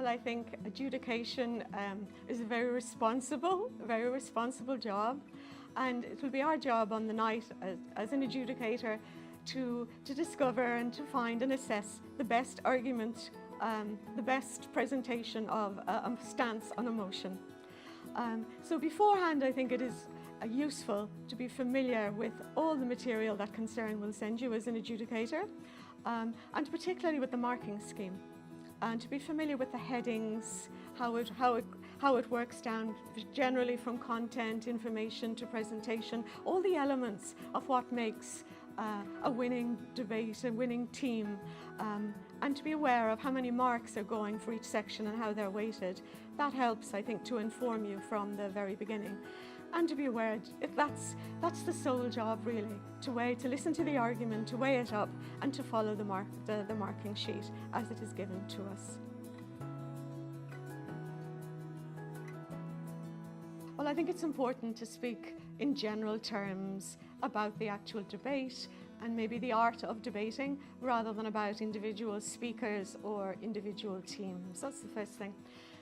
I think adjudication is a very responsible job, and it will be our job on the night as an adjudicator to discover and to find and assess the best argument, the best presentation of a stance on emotion. So beforehand, I think it is useful to be familiar with all the material that Concern will send you as an adjudicator, and particularly with the marking scheme. And to be familiar with the headings, how it works down generally from content, information to presentation, all the elements of what makes a winning debate, a winning team, and to be aware of how many marks are going for each section and how they're weighted. That helps, I think, to inform you from the very beginning. And to be aware, if that's the sole job really, to listen to the argument, to weigh it up, and to follow the marking sheet as it is given to us. Well, I think it's important to speak in general terms about the actual debate and maybe the art of debating rather than about individual speakers or individual teams. That's the first thing.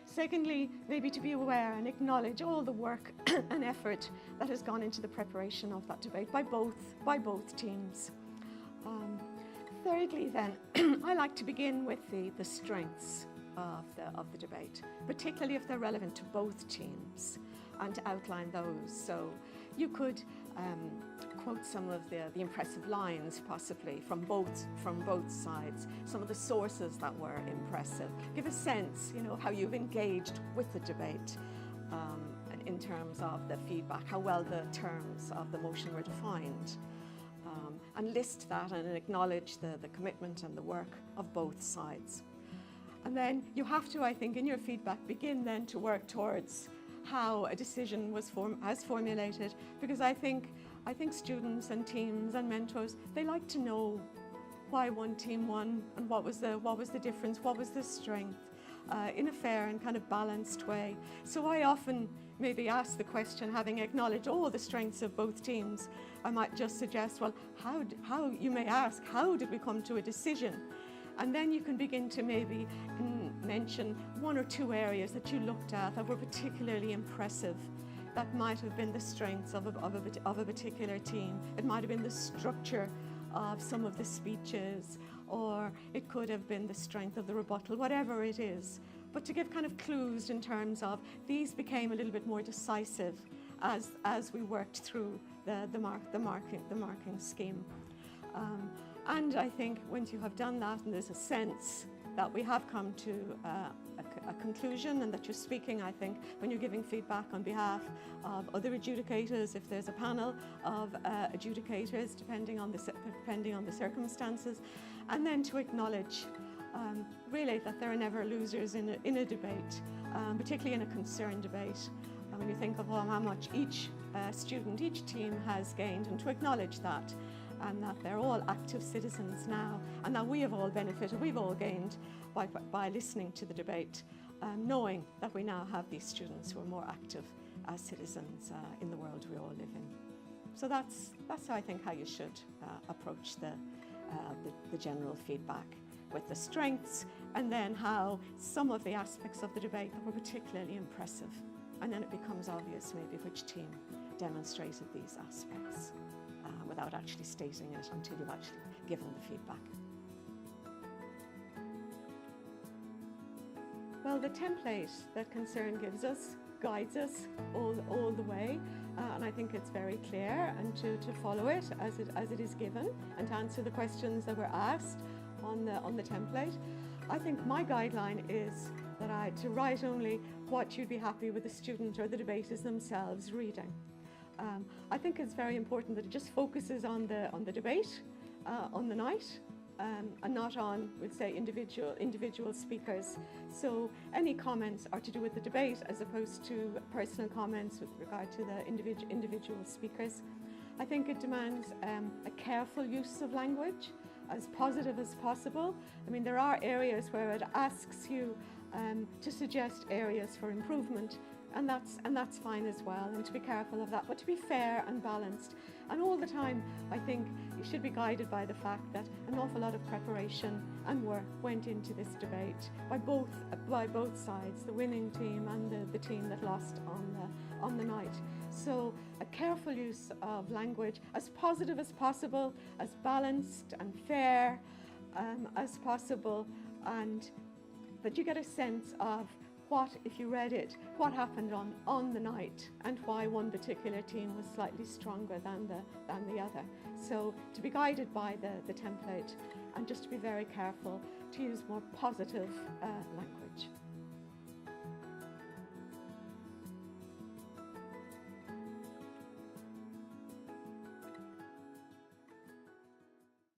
Secondly, maybe to be aware and acknowledge all the work and effort that has gone into the preparation of that debate by both teams. Thirdly then, I like to begin with the strengths of the debate, particularly if they're relevant to both teams, and to outline those. So you could quote some of the impressive lines possibly from both sides, some of the sources that were impressive. Give a sense, of how you've engaged with the debate in terms of the feedback, how well the terms of the motion were defined, and list that and acknowledge the commitment and the work of both sides. And then you have to, I think, in your feedback, begin then to work towards how a decision was formulated, because I think students and teams and mentors, they like to know why one team won and what was the difference, what was the strength, in a fair and kind of balanced way. So I often maybe ask the question, having acknowledged all the strengths of both teams, I might just suggest, well, how you may ask, how did we come to a decision? And then you can begin to maybe mention one or two areas that you looked at that were particularly impressive. That might have been the strengths of a particular team. It might have been the structure of some of the speeches, or it could have been the strength of the rebuttal, whatever it is. But to give kind of clues in terms of these became a little bit more decisive as we worked through the marking scheme. And I think once you have done that and there's a sense that we have come to a conclusion and that you're speaking, I think, when you're giving feedback on behalf of other adjudicators, if there's a panel of adjudicators, depending on the circumstances, and then to acknowledge really that there are never losers in a debate, particularly in a concern debate. When you think of how much each student, each team has gained, and to acknowledge that, and that they're all active citizens now, and that we have all benefited, we've all gained by listening to the debate, knowing that we now have these students who are more active as citizens in the world we all live in. So that's I think how you should approach the general feedback, with the strengths, and then how some of the aspects of the debate that were particularly impressive, and then it becomes obvious maybe which team demonstrated these aspects without actually stating it until you've actually given the feedback. Well, the template that Concern gives us guides us all the way, and I think it's very clear, and to follow it as it is given, and to answer the questions that were asked on the template. I think my guideline is that to write only what you'd be happy with the student or the debaters themselves reading. I think it's very important that it just focuses on the debate, on the night, and not on, we'll say, individual speakers. So any comments are to do with the debate as opposed to personal comments with regard to the individual speakers. I think it demands a careful use of language, as positive as possible. I mean, there are areas where it asks you to suggest areas for improvement, and that's fine as well, and to be careful of that, but to be fair and balanced. And all the time, I think you should be guided by the fact that an awful lot of preparation and work went into this debate by both sides, the winning team and the team that lost on the night. So a careful use of language, as positive as possible, as balanced and fair as possible, and that you get a sense of what, if you read it, what happened on the night and why one particular team was slightly stronger than the other. So to be guided by the template, and just to be very careful to use more positive language.